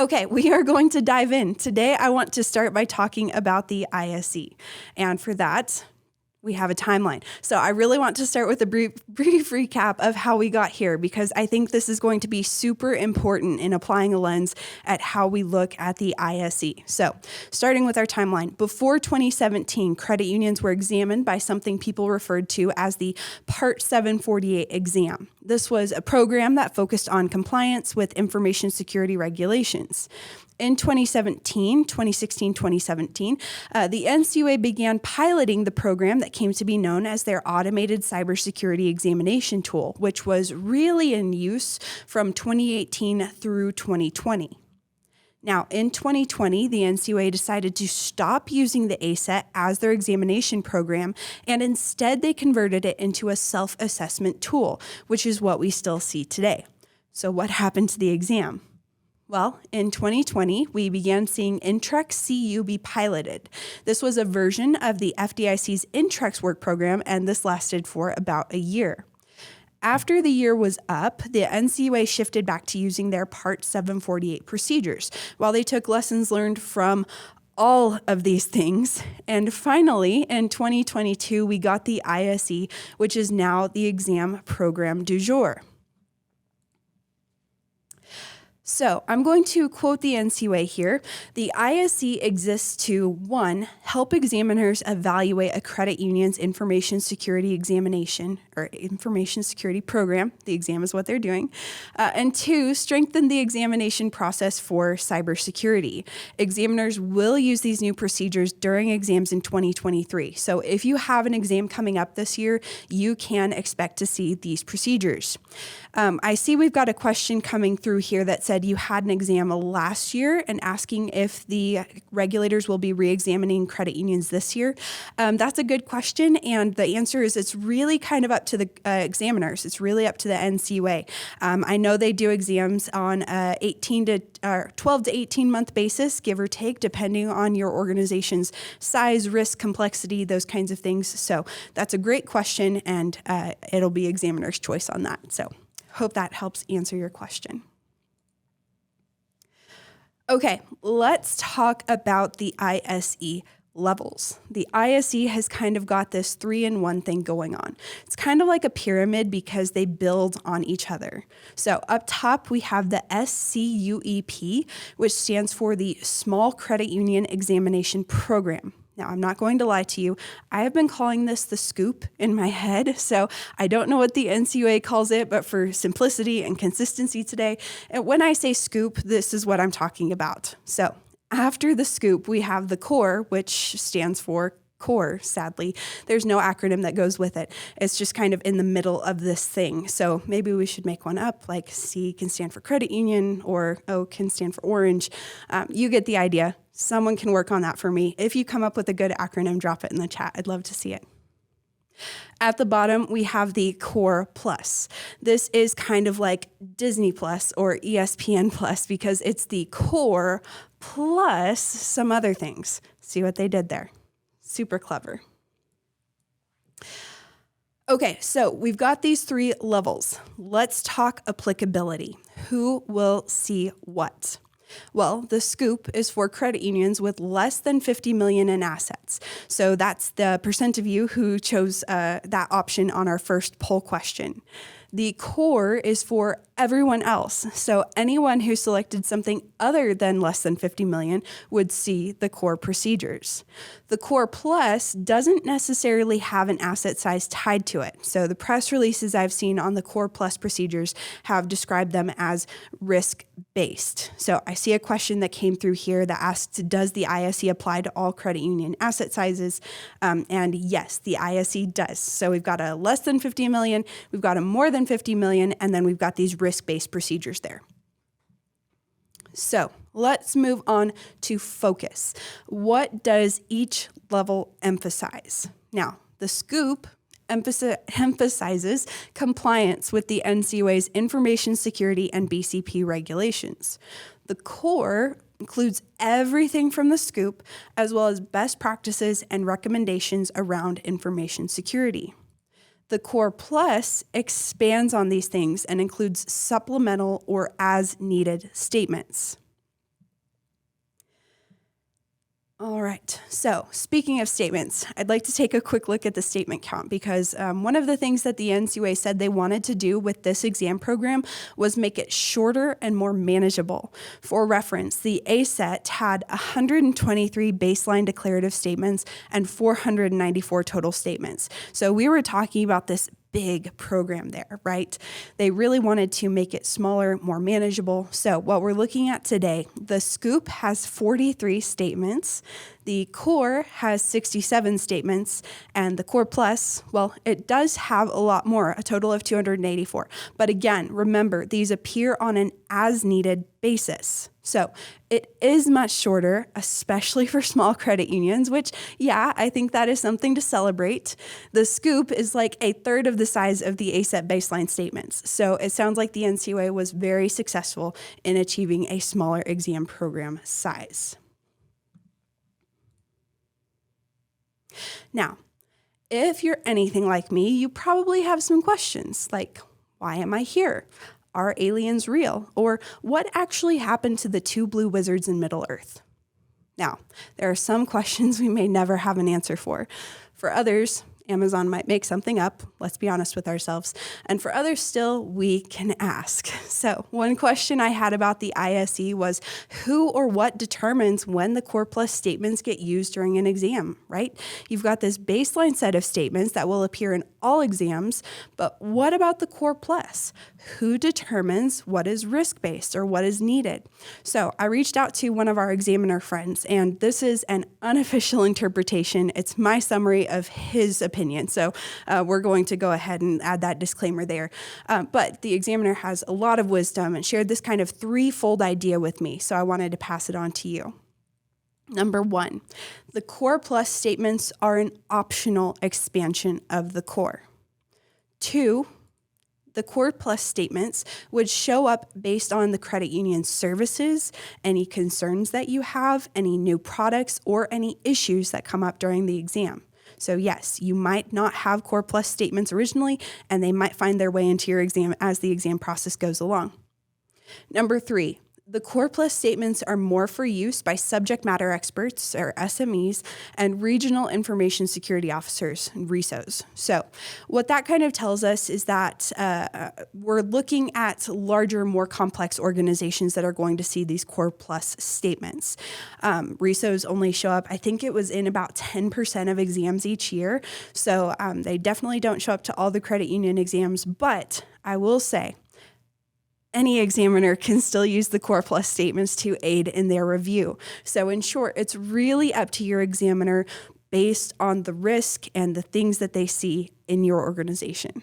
Okay, we are going to dive in. Today, I want to start by talking about the ISE. And for that, we have a timeline. So I really want to start with a brief recap of how we got here, because I think this is going to be super important in applying a lens at how we look at the ISE. So starting with our timeline, before 2017, credit unions were examined by something people referred to as the Part 748 exam. This was a program that focused on compliance with information security regulations. In 2016, 2017, the NCUA began piloting the program that came to be known as their automated cybersecurity examination tool, which was really in use from 2018 through 2020. Now, in 2020, the NCUA decided to stop using the ASE as their examination program, and instead they converted it into a self-assessment tool, which is what we still see today. So what happened to the exam? Well, in 2020, we began seeing Intrex CU be piloted. This was a version of the FDIC's Intrex work program, and this lasted for about a year. After the year was up, the NCUA shifted back to using their Part 748 procedures, while they took lessons learned from all of these things. And finally, in 2022, we got the ISE, which is now the exam program du jour. So I'm going to quote the NCUA here. The ISE exists to, 1, help examiners evaluate a credit union's information security examination or information security program. The exam is what they're doing. And 2, strengthen the examination process for cybersecurity. Examiners will use these new procedures during exams in 2023. So if you have an exam coming up this year, you can expect to see these procedures. I see we've got a question coming through here that said you had an exam last year and asking if the regulators will be re-examining credit unions this year. That's a good question, and the answer is it's really kind of up to the examiners. It's really up to the NCUA. I know they do exams on 12 to 18 month basis, give or take, depending on your organization's size, risk, complexity, those kinds of things. So that's a great question, and it'll be examiner's choice on that. So hope that helps answer your question. Okay, let's talk about the ISE levels. The ISE has kind of got this 3-in-1 thing going on. It's kind of like a pyramid because they build on each other. So up top, we have the SCUEP, which stands for the Small Credit Union Examination Program. Now, I'm not going to lie to you. I have been calling this the scoop in my head, so I don't know what the NCUA calls it, but for simplicity and consistency today, when I say scoop, this is what I'm talking about. So after the scoop, we have the core, which stands for core, sadly. There's no acronym that goes with it. It's just kind of in the middle of this thing. So maybe we should make one up, like C can stand for credit union, or O can stand for orange. You get the idea. Someone can work on that for me. If you come up with a good acronym, drop it in the chat. I'd love to see it. At the bottom, we have the Core Plus. This is kind of like Disney Plus or ESPN Plus because it's the core plus some other things. See what they did there? Super clever. Okay, so we've got these 3 levels. Let's talk applicability. Who will see what? Well, the scoop is for credit unions with less than 50 million in assets. So that's the percent of you who chose that option on our first poll question. The core is for everyone else. So anyone who selected something other than less than 50 million would see the core procedures. The core plus doesn't necessarily have an asset size tied to it. So the press releases I've seen on the core plus procedures have described them as risk-based. So I see a question that came through here that asked, does the ISE apply to all credit union asset sizes? And yes, the ISE does. So we've got a less than 50 million, we've got a more than 50 million, and then we've got these risk-based procedures there. So let's move on to focus. What does each level emphasize? Now, the scoop emphasizes compliance with the NCUA's information security and BCP regulations. The core includes everything from the scoop, as well as best practices and recommendations around information security. The Core Plus expands on these things and includes supplemental or as-needed statements. All right. So speaking of statements, I'd like to take a quick look at the statement count because one of the things that the NCUA said they wanted to do with this exam program was make it shorter and more manageable. For reference, the ASET had 123 baseline declarative statements and 494 total statements. So we were talking about this big program there, right? They really wanted to make it smaller, more manageable. So what we're looking at today, the Scoop has 43 statements, the Core has 67 statements, and the Core Plus, well, it does have a lot more, a total of 284. But again, remember, these appear on an as-needed basis. So it is much shorter, especially for small credit unions, which, yeah, I think that is something to celebrate. The Scoop is like a third of the size of the ASET baseline statements. So it sounds like the NCUA was very successful in achieving a smaller exam program size. Now, if you're anything like me, you probably have some questions like, why am I here? Are aliens real? Or what actually happened to the two blue wizards in Middle-earth? Now, there are some questions we may never have an answer for. For others, Amazon might make something up, let's be honest with ourselves. And for others still, we can ask. So one question I had about the ISE was who or what determines when the Core Plus statements get used during an exam, right? You've got this baseline set of statements that will appear in all exams, but what about the Core Plus? Who determines what is risk-based or what is needed? So I reached out to one of our examiner friends, and this is an unofficial interpretation. It's my summary of his opinion. So we're going to go ahead and add that disclaimer there. But the examiner has a lot of wisdom and shared this kind of threefold idea with me. So I wanted to pass it on to you. Number one, the Core Plus statements are an optional expansion of the Core. Two, the Core Plus statements would show up based on the credit union's services, any concerns that you have, any new products, or any issues that come up during the exam. So yes, you might not have Core Plus statements originally, and they might find their way into your exam as the exam process goes along. Number three, the Core Plus statements are more for use by subject matter experts, or SMEs, and regional information security officers, RISOs. So what that kind of tells us is that we're looking at larger, more complex organizations that are going to see these Core Plus statements. RISOs only show up, I think it was in about 10% of exams each year. So they definitely don't show up to all the credit union exams, but I will say, any examiner can still use the Core Plus statements to aid in their review. So in short, it's really up to your examiner based on the risk and the things that they see in your organization.